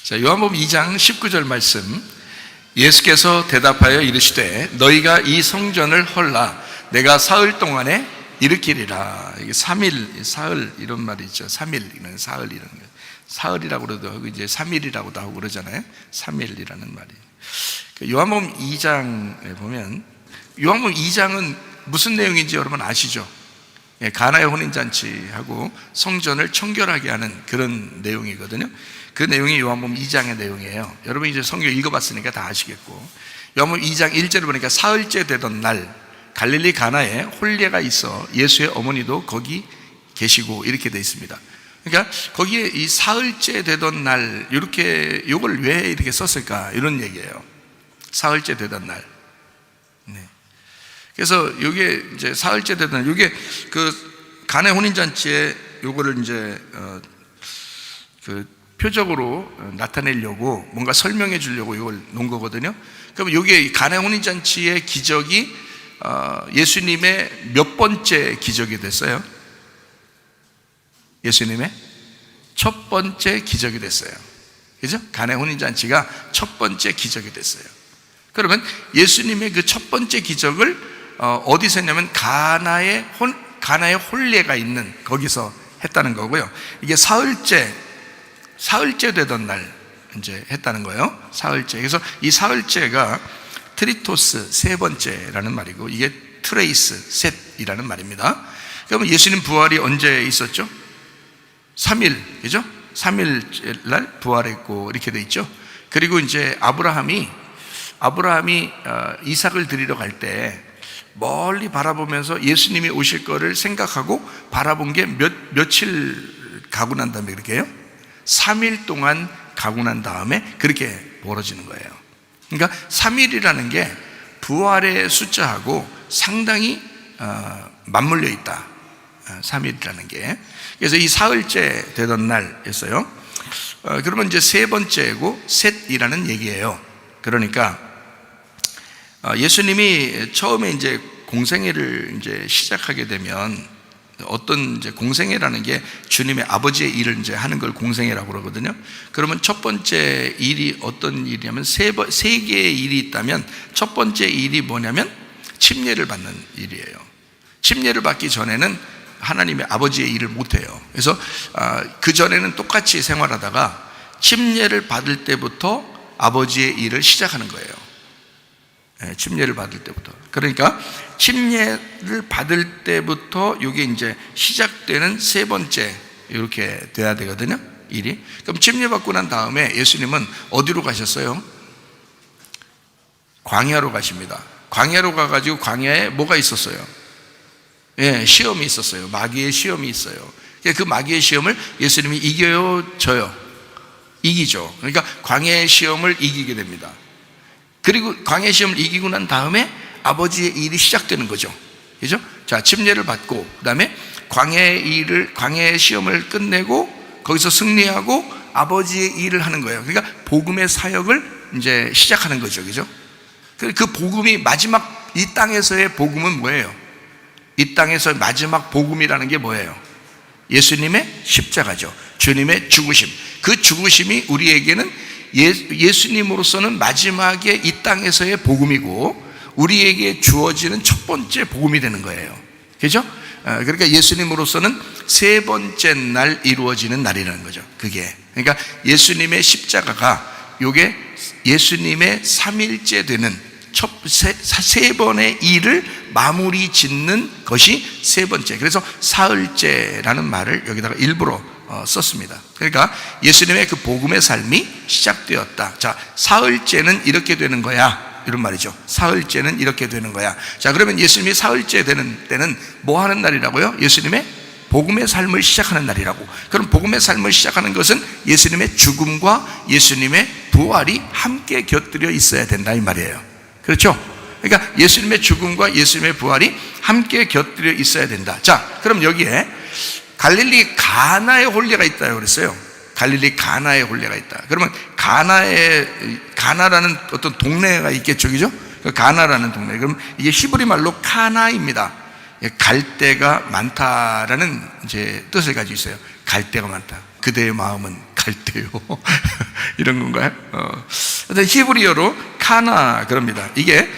자, 요한복음 2장 19절 말씀. 예수께서 대답하여 이르시되 너희가 이 성전을 헐라 내가 사흘 동안에 일으키리라. 이게 3일, 사흘 이런 말이 있죠. 3일, 사흘이라는 거예요. 사흘이라고 그러도 하고 이제 3일이라고도 하고 그러잖아요. 3일이라는 말이. 요한복음 2장에 보면, 요한복음 2장은 무슨 내용인지 여러분 아시죠? 가나의 혼인잔치하고 성전을 청결하게 하는 그런 내용이거든요. 그 내용이 요한복음 2장의 내용이에요. 여러분 이제 성경 읽어봤으니까 다 아시겠고, 요한복음 2장 1절을 보니까 사흘째 되던 날 갈릴리 가나에 혼례가 있어 예수의 어머니도 거기 계시고 이렇게 되어 있습니다. 그러니까 거기에 이 사흘째 되던 날, 이렇게 요걸 왜 이렇게 썼을까 이런 얘기예요. 사흘째 되던 날. 네. 그래서 이게 이제 사흘째 되던 날, 이게 그 가나의 혼인잔치에 요거를 이제 그 표적으로 나타내려고 뭔가 설명해 주려고 이걸 놓은 거거든요. 그럼 이게 가나의 혼인잔치의 기적이 예수님의 몇 번째 기적이 됐어요? 예수님의 첫 번째 기적이 됐어요. 그죠? 가나의 혼인잔치가 첫 번째 기적이 됐어요. 그러면 예수님의 그 첫 번째 기적을 어디서 했냐면 가나의 혼례가 있는 거기서 했다는 거고요. 이게 사흘째 되던 날 이제 했다는 거예요. 사흘째. 그래서 이 사흘째가 트리토스, 세 번째라는 말이고, 이게 트레이스, 셋이라는 말입니다. 그러면 예수님 부활이 언제 있었죠? 3일, 그죠? 3일 날 부활했고 이렇게 돼 있죠. 그리고 이제 아브라함이 이삭을 드리러 갈 때 멀리 바라보면서 예수님이 오실 거를 생각하고 바라본 게 며칠 가고 난 다음에 그렇게 해요? 3일 동안 가고 난 다음에 그렇게 벌어지는 거예요. 그러니까 3일이라는 게 부활의 숫자하고 상당히 맞물려 있다. 3일이라는 게. 그래서 이 사흘째 되던 날이었어요. 그러면 이제 세 번째고 셋이라는 얘기예요. 그러니까 예수님이 처음에 이제 공생애를 이제 시작하게 되면, 어떤 이제 공생애라는 게 주님의 아버지의 일을 이제 하는 걸 공생애라고 그러거든요. 그러면 첫 번째 일이 어떤 일이냐면 세 개의 일이 있다면 첫 번째 일이 뭐냐면 침례를 받는 일이에요. 침례를 받기 전에는 하나님의 아버지의 일을 못해요. 그래서 그 전에는 똑같이 생활하다가 침례를 받을 때부터 아버지의 일을 시작하는 거예요. 침례를 받을 때부터. 그러니까 침례를 받을 때부터 이게 이제 시작되는 세 번째 이렇게 돼야 되거든요, 일이. 그럼 침례 받고 난 다음에 예수님은 어디로 가셨어요? 광야로 가십니다. 광야로 가가지고 광야에 뭐가 있었어요? 시험이 있었어요. 마귀의 시험이 있어요. 그 마귀의 시험을 예수님이 이겨요, 져요? 이기죠. 그러니까 광야의 시험을 이기게 됩니다. 그리고 광야의 시험을 이기고 난 다음에 아버지의 일이 시작되는 거죠. 그죠? 자, 침례를 받고 그다음에 광야의 시험을 끝내고 거기서 승리하고 아버지의 일을 하는 거예요. 그러니까 복음의 사역을 이제 시작하는 거죠. 그죠? 그 복음이 마지막, 이 땅에서의 복음은 뭐예요? 이 땅에서 마지막 복음이라는 게 뭐예요? 예수님의 십자가죠. 주님의 죽으심. 그 죽으심이 우리에게는 예수님으로서는 마지막에 이 땅에서의 복음이고 우리에게 주어지는 첫 번째 복음이 되는 거예요. 그죠? 그러니까 예수님으로서는 세 번째 날 이루어지는 날이라는 거죠. 그게. 그러니까 예수님의 십자가가 요게 예수님의 3일째 되는 세 번의 일을 마무리 짓는 것이 세 번째. 그래서 사흘째라는 말을 여기다가 일부러 썼습니다. 그러니까 예수님의 그 복음의 삶이 시작되었다. 자, 사흘째는 이렇게 되는 거야, 이런 말이죠. 사흘째는 이렇게 되는 거야. 자, 그러면 예수님이 사흘째 되는 때는 뭐 하는 날이라고요? 예수님의 복음의 삶을 시작하는 날이라고. 그럼 복음의 삶을 시작하는 것은 예수님의 죽음과 예수님의 부활이 함께 곁들여 있어야 된다, 이 말이에요. 그렇죠? 그러니까 예수님의 죽음과 예수님의 부활이 함께 곁들여 있어야 된다. 자, 그럼 여기에 갈릴리 가나의 혼례가 있다고 그랬어요. 갈릴리 가나의 혼례가 있다. 그러면 가나라는 어떤 동네가 있겠죠, 그죠? 가나라는 동네. 그럼 이게 히브리 말로 카나입니다. 갈대가 많다라는 이제 뜻을 가지고 있어요. 갈대가 많다. 그대의 마음은 갈대요. 이런 건가요? 히브리어로 카나 그럽니다. 이게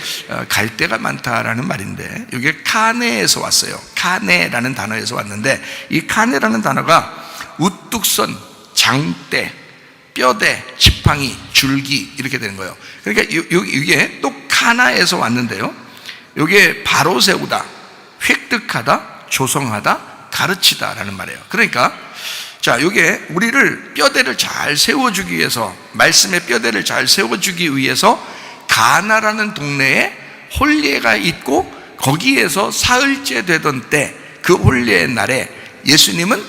갈대가 많다라는 말인데 이게 카네에서 왔어요. 카네라는 단어에서 왔는데 이 카네라는 단어가 우뚝선, 장대, 뼈대, 지팡이, 줄기 이렇게 되는 거예요. 그러니까 이게 또 카나에서 왔는데요. 이게 바로 세우다, 획득하다, 조성하다, 가르치다라는 말이에요. 그러니까 자, 이게 우리를 뼈대를 잘 세워주기 위해서, 말씀의 뼈대를 잘 세워주기 위해서 가나라는 동네에 홀례가 있고 거기에서 사흘째 되던 때 그 홀례의 날에 예수님은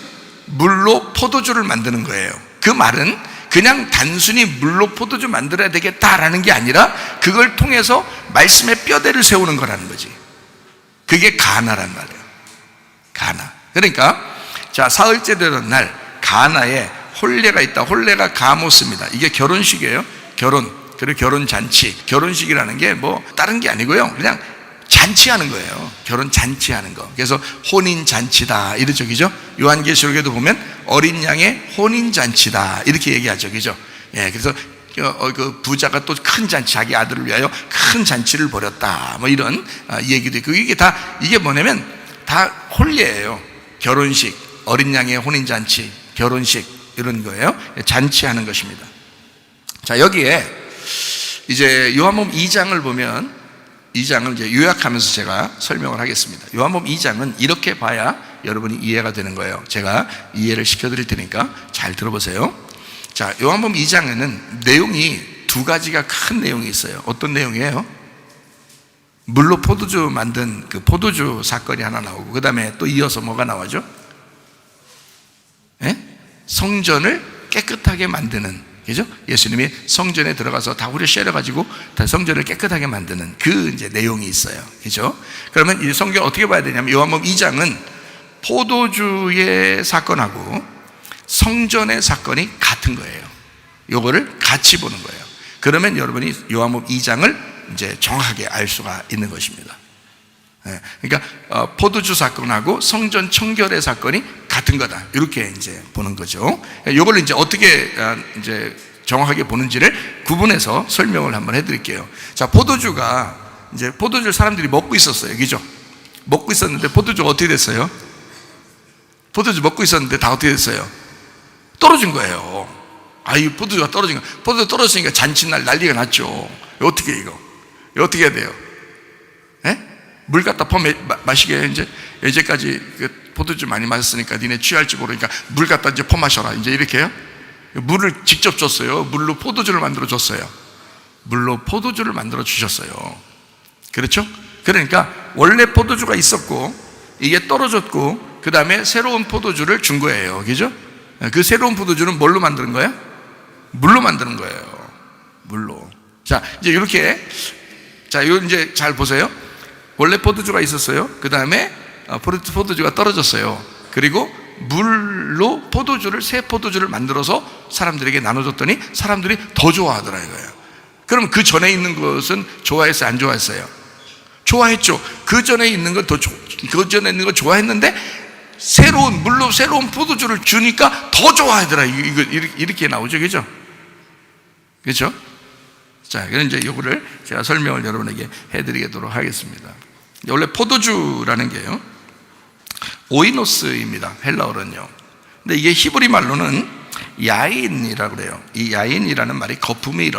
물로 포도주를 만드는 거예요. 그 말은 그냥 단순히 물로 포도주 만들어야 되겠다라는 게 아니라 그걸 통해서 말씀의 뼈대를 세우는 거라는 거지. 그게 가나란 말이에요. 가나. 그러니까 자, 사흘째 되던 날 가나에 홀례가 있다. 홀례가 가모스입니다. 이게 결혼식이에요. 그리고 결혼잔치. 결혼식이라는 게 뭐 다른 게 아니고요. 그냥 잔치하는 거예요. 결혼 잔치하는 거. 그래서 혼인잔치다 이러죠, 그죠? 요한계시록에도 보면 어린 양의 혼인잔치다 이렇게 얘기하죠, 그죠? 예, 그래서 그 부자가 또 큰 잔치, 자기 아들을 위하여 큰 잔치를 벌였다 뭐 이런 얘기도 있고, 이게 뭐냐면 다 홀례예요. 결혼식, 어린 양의 혼인잔치, 결혼식 이런 거예요. 잔치하는 것입니다. 자, 여기에 이제 요한복음 2장을 보면 2장을 이제 요약하면서 제가 설명을 하겠습니다. 요한복음 2장은 이렇게 봐야 여러분이 이해가 되는 거예요. 제가 이해를 시켜드릴 테니까 잘 들어보세요. 자, 요한복음 2장에는 내용이 두 가지가 큰 내용이 있어요. 어떤 내용이에요? 물로 포도주 만든 그 포도주 사건이 하나 나오고, 그 다음에 또 이어서 뭐가 나오죠? 예? 성전을 깨끗하게 만드는, 그죠? 예수님이 성전에 들어가서 다 후려씌워가지고 다 성전을 깨끗하게 만드는 그 이제 내용이 있어요. 그죠? 그러면 이 성경 어떻게 봐야 되냐면 요한복음 2장은 포도주의 사건하고 성전의 사건이 같은 거예요. 요거를 같이 보는 거예요. 그러면 여러분이 요한복음 2장을 이제 정확하게 알 수가 있는 것입니다. 그러니까 포도주 사건하고 성전 청결의 사건이 같은 거다 이렇게 이제 보는 거죠. 이걸 이제 어떻게 이제 정확하게 보는지를 구분해서 설명을 한번 해드릴게요. 자, 포도주가 이제 포도주를 사람들이 먹고 있었어요, 그죠? 먹고 있었는데 포도주가 어떻게 됐어요? 포도주 먹고 있었는데 다 어떻게 됐어요? 떨어진 거예요. 이 포도주가 떨어진 거. 포도주 떨어지니까 잔치날 난리가 났죠. 어떻게 이거 어떻게 해야 돼요? 물 갖다 퍼 마시게 해. 이제까지 그 포도주 많이 마셨으니까 니네 취할지 모르니까 물 갖다 이제 퍼 마셔라. 이제 이렇게요? 물을 직접 줬어요. 물로 포도주를 만들어 줬어요. 물로 포도주를 만들어 주셨어요. 그렇죠? 그러니까 원래 포도주가 있었고 이게 떨어졌고 그 다음에 새로운 포도주를 준 거예요. 그죠? 그 새로운 포도주는 뭘로 만드는 거예요? 물로 만드는 거예요. 물로. 자, 이제 이렇게, 자, 이거 이제 잘 보세요. 원래 포도주가 있었어요. 그 다음에 포도주가 떨어졌어요. 그리고 물로 새 포도주를 만들어서 사람들에게 나눠줬더니 사람들이 더 좋아하더라 이거예요. 그럼 그 전에 있는 것은 좋아했어요, 안 좋아했어요? 좋아했죠. 그 전에 있는 거 좋아했는데 물로 새로운 포도주를 주니까 더 좋아하더라. 이거 이렇게 나오죠, 그죠? 그렇죠? 자, 그럼 이제 이거를 제가 설명을 여러분에게 해드리도록 하겠습니다. 원래 포도주라는 게요, 오이노스입니다. 헬라어로는요. 근데 이게 히브리 말로는 야인이라고 그래요. 이 야인이라는 말이 거품이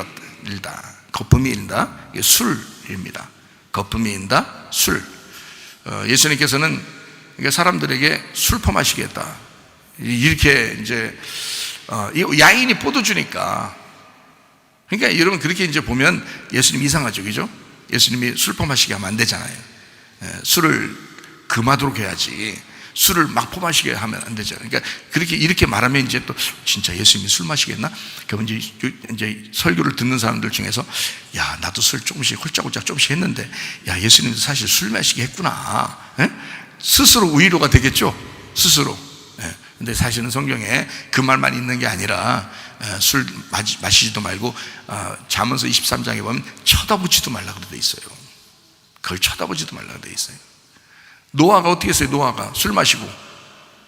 일다. 거품이 일다. 이게 술입니다. 거품이 일다. 술. 예수님께서는 사람들에게 술 퍼마시겠다. 이렇게 이제, 이 야인이 포도주니까. 그러니까 여러분 그렇게 이제 보면 예수님 이상하죠, 그죠? 예수님이 술 퍼마시게 하면 안 되잖아요. 술을 금하도록 해야지 술을 막 퍼마시게 하면 안 되잖아요. 그러니까 이렇게 말하면 이제 또 진짜 예수님이 술 마시겠나? 그러면 이제 설교를 듣는 사람들 중에서 야, 나도 술 조금씩 홀짝홀짝 조금씩 했는데 야, 예수님도 사실 술 마시게 했구나. 스스로 위로가 되겠죠, 스스로. 근데 사실은 성경에 그 말만 있는 게 아니라 술 마시지도 말고 잠언서 23장에 보면 쳐다보지도 말라고 돼 있어요. 그걸 쳐다보지도 말라고 돼 있어요. 노아가 어떻게 했어요? 노아가 술 마시고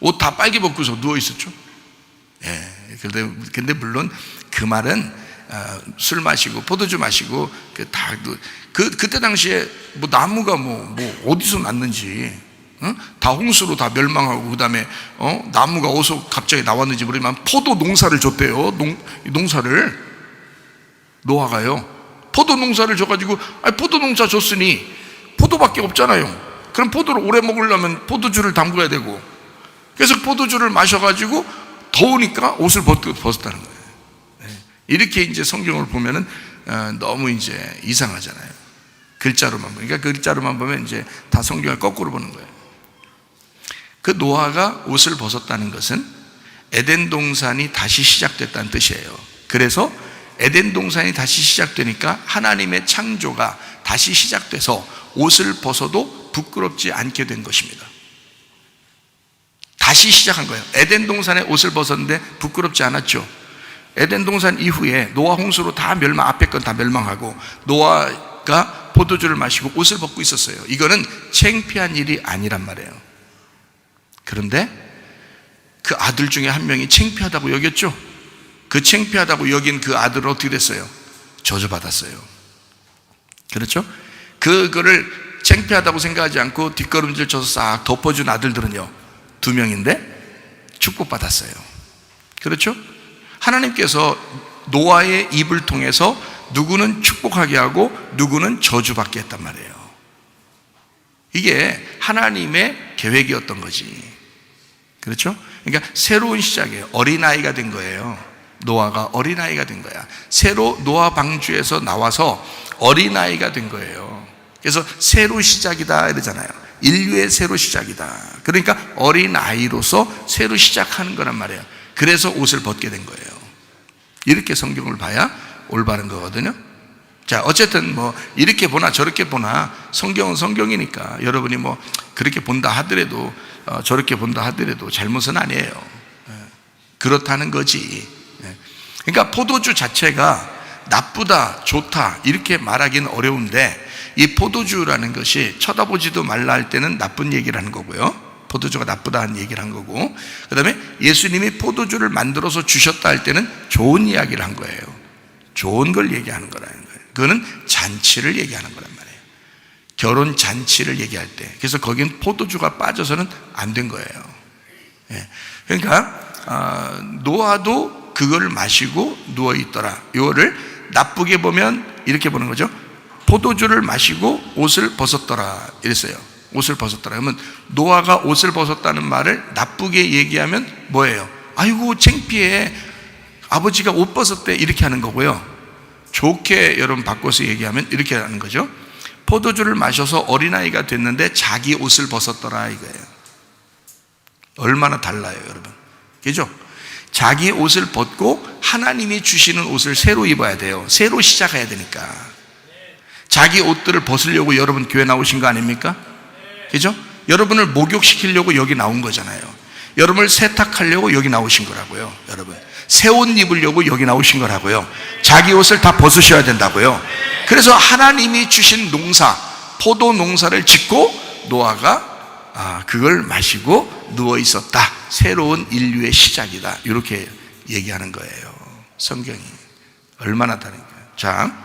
옷 다 빨개 벗고서 누워 있었죠. 근데 물론 그 말은 술 마시고 포도주 마시고 그때 당시에 뭐 나무가 뭐 어디서 났는지, 다 홍수로 다 멸망하고, 그 다음에 나무가 어디서 갑자기 나왔는지 모르지만 포도 농사를 줬대요. 농사를 노아가요. 포도 농사를 줘가지고, 포도 농사 줬으니 포도밖에 없잖아요. 그럼 포도를 오래 먹으려면 포도주를 담궈야 되고, 그래서 포도주를 마셔가지고 더우니까 옷을 벗었다는 거예요. 이렇게 이제 성경을 보면은 너무 이제 이상하잖아요. 글자로만 보면. 그러니까 글자로만 보면 이제 다 성경을 거꾸로 보는 거예요. 그 노아가 옷을 벗었다는 것은 에덴 동산이 다시 시작됐다는 뜻이에요. 그래서 에덴 동산이 다시 시작되니까 하나님의 창조가 다시 시작돼서 옷을 벗어도 부끄럽지 않게 된 것입니다. 다시 시작한 거예요. 에덴 동산에 옷을 벗었는데 부끄럽지 않았죠. 에덴 동산 이후에 노아 홍수로 다 앞에 건 다 멸망하고 노아가 포도주를 마시고 옷을 벗고 있었어요. 이거는 창피한 일이 아니란 말이에요. 그런데 그 아들 중에 한 명이 창피하다고 여겼죠. 그 창피하다고 여긴 그 아들은 어떻게 됐어요? 저주받았어요. 그렇죠? 그거를 창피하다고 생각하지 않고 뒷걸음질 쳐서 싹 덮어준 아들들은요, 2명인데 축복받았어요. 그렇죠? 하나님께서 노아의 입을 통해서 누구는 축복하게 하고 누구는 저주받게 했단 말이에요. 이게 하나님의 계획이었던 거지. 그렇죠? 그러니까 새로운 시작이에요. 어린아이가 된 거예요. 노아가 어린아이가 된 거야. 새로 노아 방주에서 나와서 어린아이가 된 거예요. 그래서 새로 시작이다 이러잖아요. 인류의 새로 시작이다. 그러니까 어린아이로서 새로 시작하는 거란 말이에요. 그래서 옷을 벗게 된 거예요. 이렇게 성경을 봐야 올바른 거거든요. 자, 어쨌든 뭐 이렇게 보나 저렇게 보나 성경은 성경이니까 여러분이 뭐 그렇게 본다 하더라도 저렇게 본다 하더라도 잘못은 아니에요. 그렇다는 거지. 그러니까 포도주 자체가 나쁘다 좋다 이렇게 말하기는 어려운데, 이 포도주라는 것이 쳐다보지도 말라 할 때는 나쁜 얘기를 하는 거고요, 포도주가 나쁘다는 얘기를 한 거고, 그 다음에 예수님이 포도주를 만들어서 주셨다 할 때는 좋은 이야기를 한 거예요. 좋은 걸 얘기하는 거라는 거예요. 그거는 잔치를 얘기하는 거란 말이에요. 결혼 잔치를 얘기할 때. 그래서 거긴 포도주가 빠져서는 안 된 거예요. 그러니까 노아도 그걸 마시고 누워있더라. 이거를 나쁘게 보면 이렇게 보는 거죠. 포도주를 마시고 옷을 벗었더라 이랬어요. 옷을 벗었더라. 그러면 노아가 옷을 벗었다는 말을 나쁘게 얘기하면 뭐예요? 아이고 창피해, 아버지가 옷 벗었대, 이렇게 하는 거고요. 좋게 여러분 바꿔서 얘기하면 이렇게 하는 거죠. 포도주를 마셔서 어린아이가 됐는데 자기 옷을 벗었더라 이거예요. 얼마나 달라요 여러분. 그죠? 자기 옷을 벗고 하나님이 주시는 옷을 새로 입어야 돼요. 새로 시작해야 되니까. 자기 옷들을 벗으려고 여러분 교회 나오신 거 아닙니까? 그죠? 여러분을 목욕시키려고 여기 나온 거잖아요. 여러분을 세탁하려고 여기 나오신 거라고요. 여러분 새 옷 입으려고 여기 나오신 거라고요. 자기 옷을 다 벗으셔야 된다고요. 그래서 하나님이 주신 농사, 포도 농사를 짓고 노아가 그걸 마시고 누워 있었다. 새로운 인류의 시작이다. 이렇게 얘기하는 거예요. 성경이 얼마나 다른가요? 자,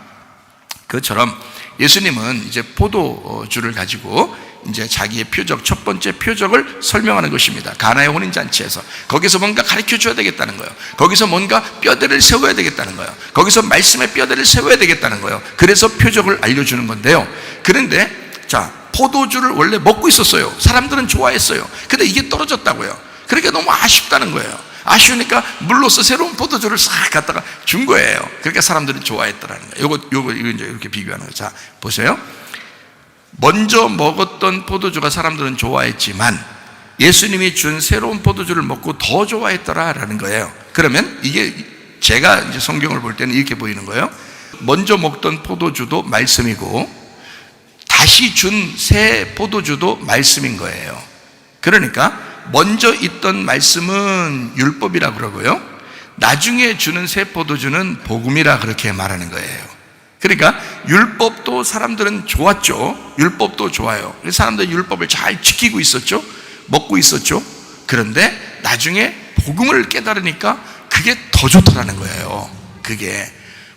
그처럼 예수님은 이제 포도주를 가지고 이제 자기의 표적, 첫 번째 표적을 설명하는 것입니다. 가나의 혼인잔치에서 거기서 뭔가 가르쳐 줘야 되겠다는 거예요. 거기서 뭔가 뼈대를 세워야 되겠다는 거예요. 거기서 말씀의 뼈대를 세워야 되겠다는 거예요. 그래서 표적을 알려주는 건데요. 그런데 자, 포도주를 원래 먹고 있었어요. 사람들은 좋아했어요. 근데 이게 떨어졌다고요. 그러니까 너무 아쉽다는 거예요. 아쉬우니까 물로서 새로운 포도주를 싹 갖다가 준 거예요. 그러니까 사람들이 좋아했더라는 거예요. 이거 이제 이렇게 비교하는 거예요. 자, 보세요. 먼저 먹었던 포도주가 사람들은 좋아했지만 예수님이 준 새로운 포도주를 먹고 더 좋아했더라라는 거예요. 그러면 이게 제가 이제 성경을 볼 때는 이렇게 보이는 거예요. 먼저 먹던 포도주도 말씀이고 다시 준 새 포도주도 말씀인 거예요. 그러니까 먼저 있던 말씀은 율법이라 그러고요, 나중에 주는 새 포도주는 복음이라 그렇게 말하는 거예요. 그러니까 율법도 사람들은 좋았죠. 율법도 좋아요. 사람들은 율법을 잘 지키고 있었죠. 먹고 있었죠. 그런데 나중에 복음을 깨달으니까 그게 더 좋더라는 거예요. 그게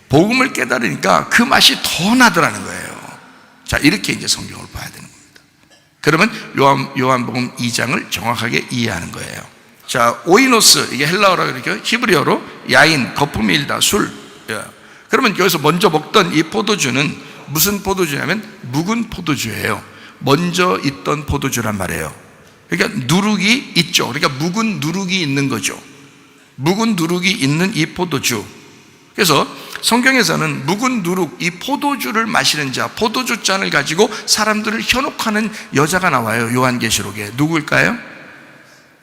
복음을 깨달으니까 그 맛이 더 나더라는 거예요. 자, 이렇게 이제 성경을 봐야 되는 겁니다. 그러면 요한복음 2장을 정확하게 이해하는 거예요. 자, 오이노스, 이게 헬라어로 이렇게 히브리어로 야인, 거품이 일다, 술. 그러면 여기서 먼저 먹던 이 포도주는 무슨 포도주냐면 묵은 포도주예요. 먼저 있던 포도주란 말이에요. 그러니까 누룩이 있죠. 그러니까 묵은 누룩이 있는 거죠. 묵은 누룩이 있는 이 포도주. 그래서 성경에서는 묵은 누룩, 이 포도주를 마시는 자, 포도주 잔을 가지고 사람들을 현혹하는 여자가 나와요. 요한계시록에. 누구일까요?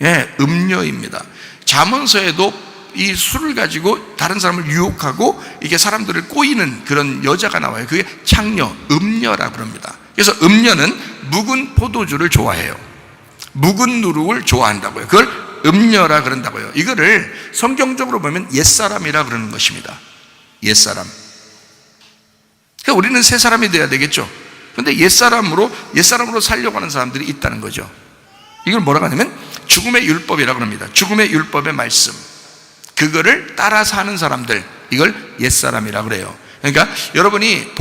예, 음녀입니다. 잠언서에도 이 술을 가지고 다른 사람을 유혹하고 이게 사람들을 꼬이는 그런 여자가 나와요. 그게 창녀, 음녀라고 그럽니다. 그래서 음녀는 묵은 포도주를 좋아해요. 묵은 누룩을 좋아한다고요. 그걸 음녀라 그런다고요. 이거를 성경적으로 보면 옛사람이라 그러는 것입니다. 옛사람. 그러니까 우리는 새 사람이 돼야 되겠죠. 그런데 옛사람으로 살려고 하는 사람들이 있다는 거죠. 이걸 뭐라고 하냐면 죽음의 율법이라고 합니다. 죽음의 율법의 말씀, 그거를 따라 사는 사람들, 이걸 옛사람이라고 그래요. 그러니까 여러분이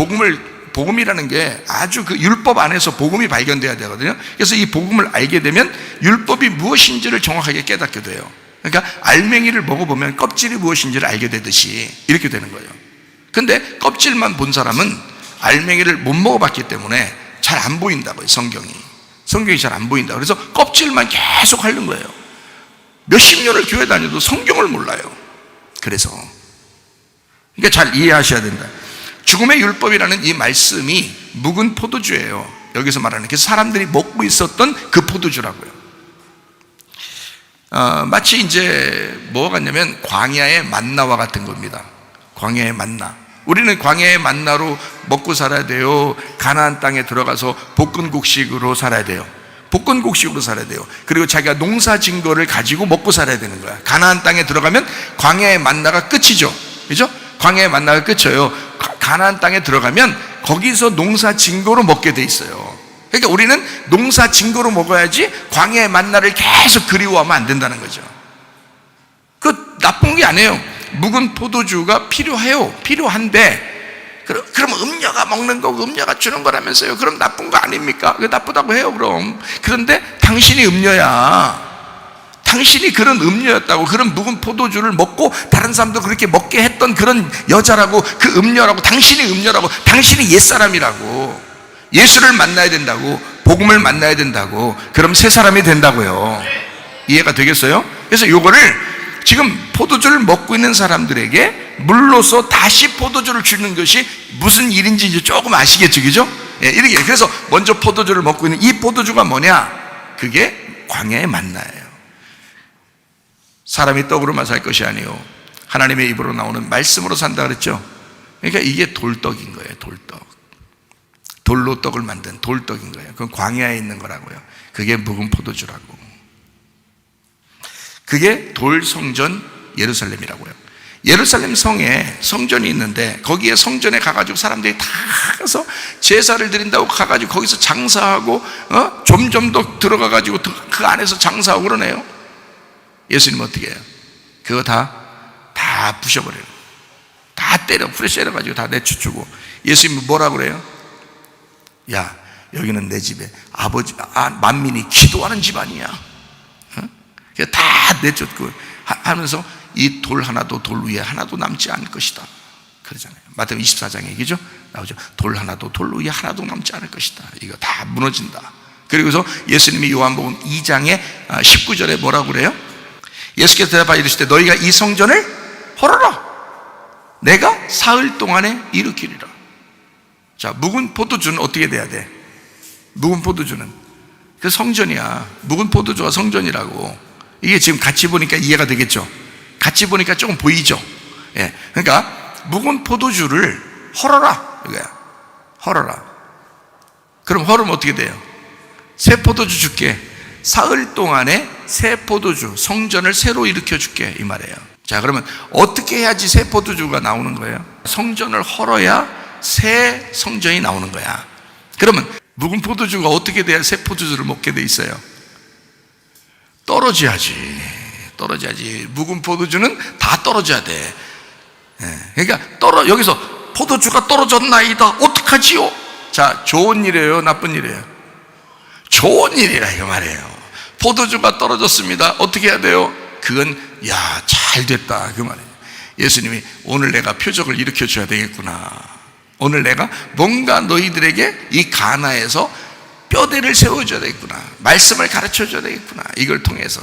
복음이라는 게 아주 그 율법 안에서 복음이 발견돼야 되거든요. 그래서 이 복음을 알게 되면 율법이 무엇인지를 정확하게 깨닫게 돼요. 그러니까 알맹이를 먹어보면 껍질이 무엇인지를 알게 되듯이 이렇게 되는 거예요. 근데 껍질만 본 사람은 알맹이를 못 먹어봤기 때문에 잘 안 보인다고요. 성경이 잘 안 보인다. 그래서 껍질만 계속 핥는 거예요. 몇십 년을 교회 다녀도 성경을 몰라요. 그래서 그러니까 잘 이해하셔야 된다. 죽음의 율법이라는 이 말씀이 묵은 포도주예요. 여기서 말하는 게 사람들이 먹고 있었던 그 포도주라고요. 마치 이제 뭐가 같냐면 광야의 만나와 같은 겁니다. 광야의 만나. 우리는 광야의 만나로 먹고 살아야 돼요. 가나안 땅에 들어가서 볶은곡식으로 살아야 돼요. 볶은곡식으로 살아야 돼요. 그리고 자기가 농사 진 거를 가지고 먹고 살아야 되는 거야. 가나안 땅에 들어가면 광야의 만나가 끝이죠. 그죠? 광야의 만나가 끝이에요. 가나안 땅에 들어가면 거기서 농사 진 거로 먹게 돼 있어요. 그러니까 우리는 농사 진 거로 먹어야지 광야의 만나를 계속 그리워하면 안 된다는 거죠. 그 나쁜 게 아니에요. 묵은 포도주가 필요한데 그럼 음녀가 먹는 거고 음녀가 주는 거라면서요. 그럼 나쁜 거 아닙니까? 그게 나쁘다고 해요. 그럼. 그런데 당신이 음녀야. 당신이 그런 음녀였다고. 그런 묵은 포도주를 먹고 다른 사람도 그렇게 먹게 했던 그런 여자라고. 그 음녀라고. 당신이 음녀라고. 당신이 옛사람이라고. 예수를 만나야 된다고. 복음을 만나야 된다고. 그럼 새 사람이 된다고요. 이해가 되겠어요? 그래서 요거를 지금 포도주를 먹고 있는 사람들에게 물로서 다시 포도주를 주는 것이 무슨 일인지 이제 조금 아시겠죠? 그죠? 예, 이렇게. 그래서 먼저 포도주를 먹고 있는 이 포도주가 뭐냐? 그게 광야의 만나예요. 사람이 떡으로만 살 것이 아니요 하나님의 입으로 나오는 말씀으로 산다 그랬죠? 그러니까 이게 돌떡인 거예요. 돌떡. 돌로 떡을 만든 돌떡인 거예요. 그건 광야에 있는 거라고요. 그게 묵은 포도주라고. 그게 돌성전 예루살렘이라고요. 예루살렘 성에 성전이 있는데 거기에 성전에 가가지고 사람들이 다 가서 제사를 드린다고 가가지고 거기서 장사하고 점점 더 들어가가지고 그 안에서 장사하고 그러네요. 예수님은 어떻게 해요? 그거 다 부셔버려요. 다 때려가지고 다 내쫓고. 예수님은 뭐라고 그래요? 야, 여기는 내 집에 만민이 기도하는 집안이야. 다 내쫓고 하면서 이 돌 하나도 돌 위에 하나도 남지 않을 것이다 그러잖아요. 마태복음 24장 얘기죠. 나오죠. 돌 하나도 돌 위에 하나도 남지 않을 것이다. 이거 다 무너진다. 그리고서 예수님이 요한복음 2장의 19절에 뭐라고 그래요? 예수께서 대답하여 이르시되 너희가 이 성전을 헐어라. 내가 사흘 동안에 일으키리라. 자, 묵은 포도주는 어떻게 돼야 돼? 묵은 포도주는 그 성전이야. 묵은 포도주가 성전이라고. 이게 지금 같이 보니까 이해가 되겠죠? 같이 보니까 조금 보이죠? 예. 그러니까 묵은 포도주를 헐어라 이거야. 헐어라. 그럼 헐으면 어떻게 돼요? 새 포도주 줄게. 사흘 동안에 새 포도주 성전을 새로 일으켜 줄게 이 말이에요. 자, 그러면 어떻게 해야지 새 포도주가 나오는 거예요? 성전을 헐어야 새 성전이 나오는 거야. 그러면 묵은 포도주가 어떻게 돼야 새 포도주를 먹게 돼 있어요? 떨어져야지. 떨어져야지. 묵은 포도주는 다 떨어져야 돼. 그러니까 여기서 포도주가 떨어졌나이다. 어떡하지요? 자, 좋은 일이에요, 나쁜 일이에요? 좋은 일이라 이거 말이에요. 포도주가 떨어졌습니다. 어떻게 해야 돼요? 그건 잘 됐다 그 말이에요. 예수님이 오늘 내가 표적을 일으켜 줘야 되겠구나. 오늘 내가 뭔가 너희들에게 이 가나에서 뼈대를 세워줘야 되겠구나. 말씀을 가르쳐 줘야 되겠구나. 이걸 통해서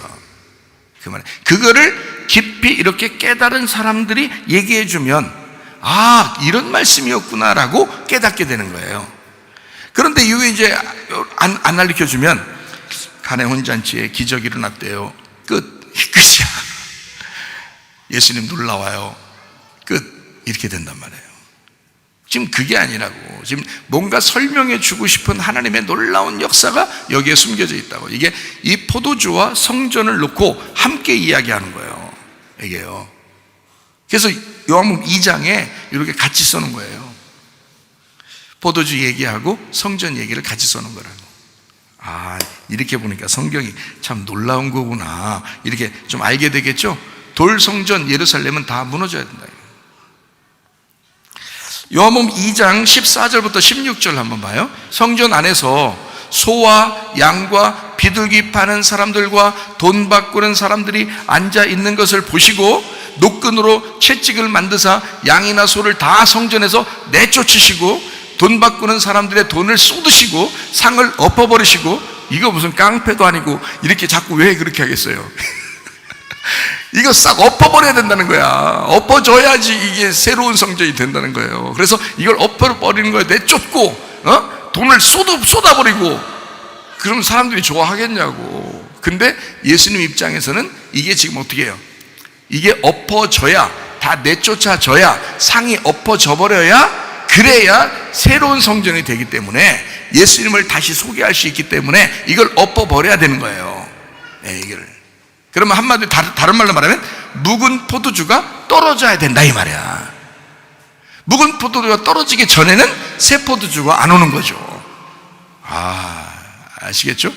그 말이에요. 그거를 깊이 이렇게 깨달은 사람들이 얘기해 주면 이런 말씀이었구나라고 깨닫게 되는 거예요. 그런데 이거 이제 안 알려 주면 가나 혼잔치에 기적이 일어났대요. 끝이야. 예수님 놀라워요. 끝. 이렇게 된단 말이에요. 지금 그게 아니라고. 지금 뭔가 설명해 주고 싶은 하나님의 놀라운 역사가 여기에 숨겨져 있다고. 이게 이 포도주와 성전을 놓고 함께 이야기하는 거예요. 이게요. 그래서 요한복음 2장에 이렇게 같이 써놓은 거예요. 포도주 얘기하고 성전 얘기를 같이 써놓은 거라고. 이렇게 보니까 성경이 참 놀라운 거구나. 이렇게 좀 알게 되겠죠? 돌성전 예루살렘은 다 무너져야 된다. 요한복음 2장 14절부터 16절 한번 봐요. 성전 안에서 소와 양과 비둘기 파는 사람들과 돈 바꾸는 사람들이 앉아 있는 것을 보시고 노끈으로 채찍을 만드사 양이나 소를 다 성전에서 내쫓으시고 돈 바꾸는 사람들의 돈을 쏟으시고 상을 엎어버리시고, 이거 무슨 깡패도 아니고 이렇게 자꾸 왜 그렇게 하겠어요? 이거 싹 엎어버려야 된다는 거야. 엎어줘야지 이게 새로운 성전이 된다는 거예요. 그래서 이걸 엎어버리는 거야. 내쫓고 돈을 쏟아버리고, 그럼 사람들이 좋아하겠냐고. 근데 예수님 입장에서는 이게 지금 어떻게 해요? 이게 엎어져야, 다 내쫓아져야, 상이 엎어져 버려야, 그래야 새로운 성전이 되기 때문에, 예수님을 다시 소개할 수 있기 때문에 이걸 엎어버려야 되는 거예요. 이걸. 그러면 한마디로 다른 말로 말하면 묵은 포도주가 떨어져야 된다 이 말이야. 묵은 포도주가 떨어지기 전에는 새 포도주가 안 오는 거죠. 아시겠죠?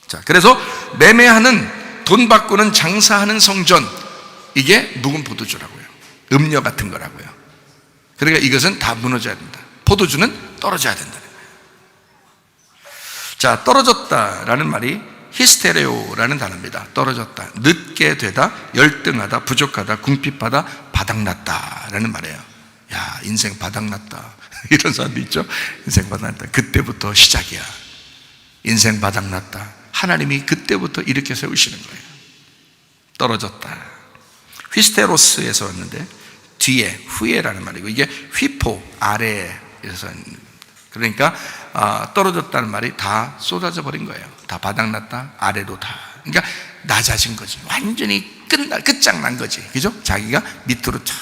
자, 그래서 매매하는, 돈 바꾸는, 장사하는 성전, 이게 묵은 포도주라고요. 음료 같은 거라고요. 그러니까 이것은 다 무너져야 된다. 포도주는 떨어져야 된다는 거예요. 자, 떨어졌다라는 말이 히스테레오라는 단어입니다. 떨어졌다, 늦게 되다, 열등하다, 부족하다, 궁핍하다, 바닥났다라는 말이에요. 인생 바닥났다. 이런 사람도 있죠. 인생 바닥났다. 그때부터 시작이야. 인생 바닥났다. 하나님이 그때부터 이렇게 세우시는 거예요. 떨어졌다. 휘스테로스에서 왔는데 뒤에, 후에라는 말이고, 이게 휘포, 아래에서, 그러니까 떨어졌다는 말이 다 쏟아져 버린 거예요. 다 바닥났다, 아래도 다. 그러니까 낮아진 거지. 완전히 끝장난 거지. 그죠? 자기가 밑으로 쫙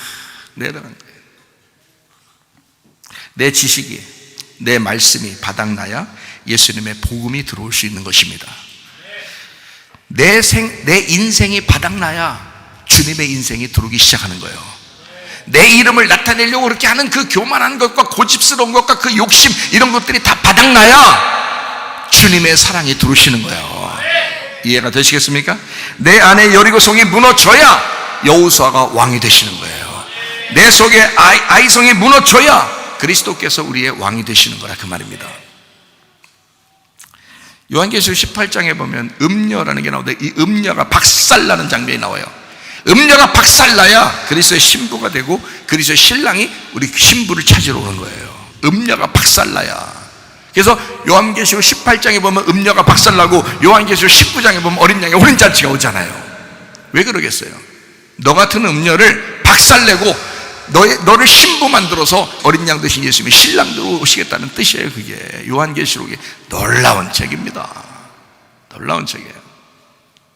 내려간 거예요. 내 지식이, 내 말씀이 바닥나야 예수님의 복음이 들어올 수 있는 것입니다. 내 인생이 바닥나야 주님의 인생이 들어오기 시작하는 거예요. 내 이름을 나타내려고 그렇게 하는 그 교만한 것과 고집스러운 것과 그 욕심, 이런 것들이 다 바닥나야 주님의 사랑이 들어오시는 거예요. 이해가 되시겠습니까? 내 안에 여리고성이 무너져야 여호수아가 왕이 되시는 거예요. 내 속에 아이성이 무너져야 그리스도께서 우리의 왕이 되시는 거라, 그 말입니다. 요한계시록 18장에 보면 음녀라는 게 나오는데, 이 음녀가 박살나는 장면이 나와요. 음녀가 박살나야 그리스도의 신부가 되고 그리스도의 신랑이 우리 신부를 찾으러 오는 거예요. 음녀가 박살나야. 그래서 요한계시록 18장에 보면 음녀가 박살나고, 요한계시록 19장에 보면 어린 양의 혼인잔치가 오잖아요. 왜 그러겠어요? 너 같은 음녀를 박살내고 너를 신부 만들어서 어린 양 되신 예수님이 신랑으로 오시겠다는 뜻이에요. 그게 요한계시록의 놀라운 책입니다. 놀라운 책이에요.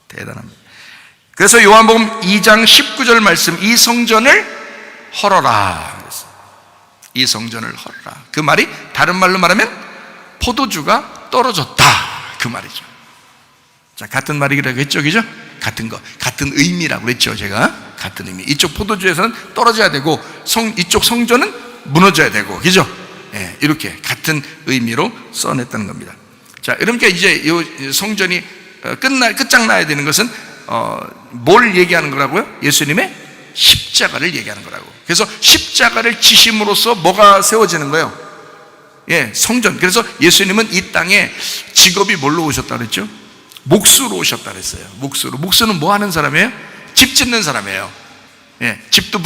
대단합니다. 그래서 요한복음 2장 19절 말씀, 이 성전을 헐어라. 이 성전을 헐어라. 그 말이 다른 말로 말하면 포도주가 떨어졌다, 그 말이죠. 자, 같은 말이라고 했죠, 그죠? 같은 거, 같은 의미라고 그랬죠, 제가. 같은 의미. 이쪽 포도주에서는 떨어져야 되고, 이쪽 성전은 무너져야 되고, 그죠? 이렇게 같은 의미로 써냈다는 겁니다. 자, 그러니까 이제 이 성전이 끝장나야 되는 것은 뭘 얘기하는 거라고요? 예수님의 십자가를 얘기하는 거라고. 그래서 십자가를 지심으로써 뭐가 세워지는 거예요? 예, 성전. 그래서 예수님은 이 땅에 직업이 뭘로 오셨다 그랬죠? 목수로 오셨다 그랬어요. 목수는 뭐 하는 사람이에요? 집 짓는 사람이에요. 예, 집도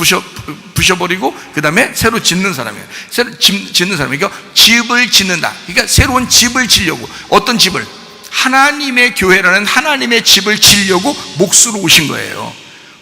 부셔버리고 그 다음에 새로 짓는 사람이에요. 새로 짓는 사람이에요. 그러니까 집을 짓는다. 그러니까 새로운 집을 지려고. 어떤 집을? 하나님의 교회라는 하나님의 집을 지려고 목수로 오신 거예요.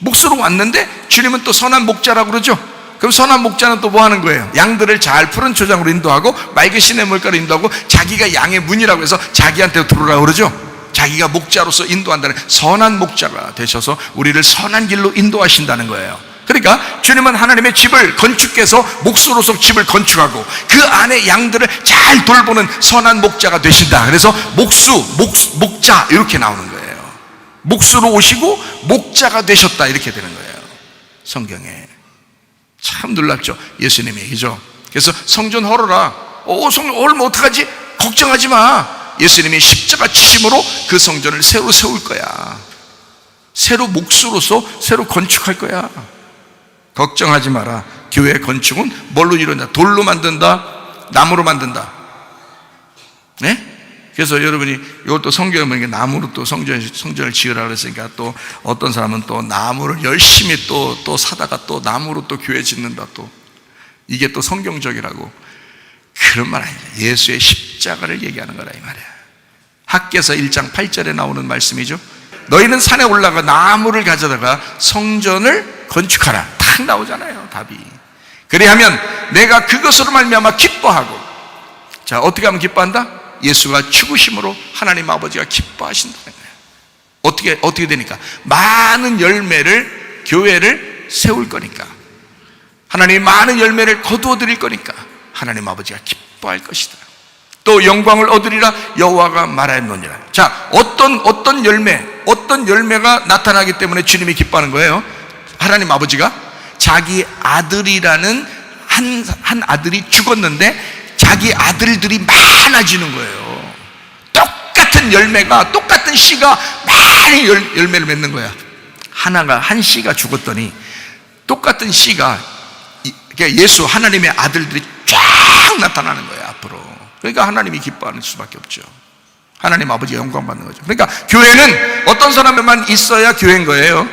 목수로 왔는데 주님은 또 선한 목자라고 그러죠. 그럼 선한 목자는 또 뭐 하는 거예요? 양들을 잘 푸른 초장으로 인도하고 맑은 시냇물가로 인도하고 자기가 양의 문이라고 해서 자기한테 들어오라고 그러죠. 자기가 목자로서 인도한다는, 선한 목자가 되셔서 우리를 선한 길로 인도하신다는 거예요. 그러니까 주님은 하나님의 집을 건축해서 목수로서 집을 건축하고 그 안에 양들을 잘 돌보는 선한 목자가 되신다. 그래서 목자 이렇게 나오는 거예요. 목수로 오시고 목자가 되셨다 이렇게 되는 거예요. 성경에 참 놀랍죠. 예수님의 얘기죠. 그래서 성전 헐어라. 성전 헐면 어떡하지? 걱정하지 마. 예수님이 십자가 지심으로 그 성전을 새로 세울 거야. 새로 목수로서 새로 건축할 거야. 걱정하지 마라. 교회 건축은 뭘로 이루어진다? 돌로 만든다? 나무로 만든다? 네? 그래서 여러분이 이것도 성경에 보니까 나무로 또 성전을 지으라 그랬으니까 또 어떤 사람은 또 나무를 열심히 또 사다가 또 나무로 또 교회 짓는다. 또 이게 또 성경적이라고. 그런 말 아니에요. 예수의 십자가를 얘기하는 거라 이 말이야. 학개서 1장 8절에 나오는 말씀이죠. 너희는 산에 올라가 나무를 가져다가 성전을 건축하라. 딱 나오잖아요, 답이. 그리하면 내가 그것으로 말미암아 기뻐하고. 자, 어떻게 하면 기뻐한다? 예수가 죽으심으로 하나님 아버지가 기뻐하신다는 거예요. 어떻게 되니까? 많은 열매를, 교회를 세울 거니까, 하나님이 많은 열매를 거두어 드릴 거니까 하나님 아버지가 기뻐할 것이다. 또 영광을 얻으리라 여호와가 말하였느니라. 자, 어떤 열매가 나타나기 때문에 주님이 기뻐하는 거예요. 하나님 아버지가 자기 아들이라는 한 아들이 죽었는데 자기 아들들이 많아지는 거예요. 똑같은 열매가, 똑같은 씨가 많이 열매를 맺는 거야. 한 씨가 죽었더니 똑같은 씨가, 그러니까 예수 하나님의 아들들이 쫙 나타나는 거예요, 앞으로. 그러니까 하나님이 기뻐하는 수밖에 없죠. 하나님 아버지가 영광 받는 거죠. 그러니까 교회는 어떤 사람에만 있어야 교회인 거예요.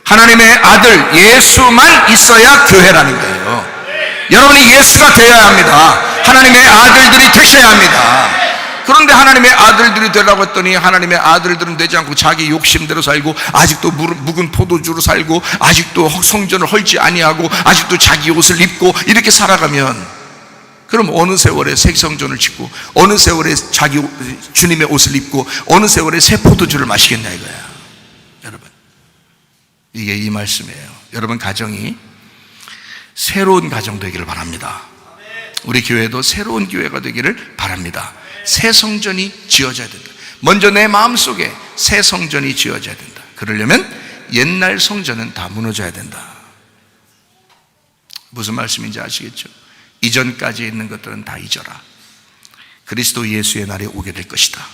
하나님의 아들 예수만 있어야 교회라는 거예요. 여러분이 예수가 되어야 합니다. 하나님의 아들들이 되셔야 합니다. 그런데 하나님의 아들들이 되라고 했더니 하나님의 아들들은 되지 않고 자기 욕심대로 살고, 아직도 묵은 포도주로 살고, 아직도 성전을 헐지 아니하고, 아직도 자기 옷을 입고 이렇게 살아가면, 그럼 어느 세월에 새 성전을 짓고, 어느 세월에 자기 주님의 옷을 입고, 어느 세월에 새 포도주를 마시겠냐 이거야. 여러분, 이게 이 말씀이에요. 여러분 가정이 새로운 가정 되기를 바랍니다. 우리 교회도 새로운 교회가 되기를 바랍니다. 새 성전이 지어져야 된다. 먼저 내 마음속에 새 성전이 지어져야 된다. 그러려면 옛날 성전은 다 무너져야 된다. 무슨 말씀인지 아시겠죠? 이전까지 있는 것들은 다 잊어라. 그리스도 예수의 날이 오게 될 것이다.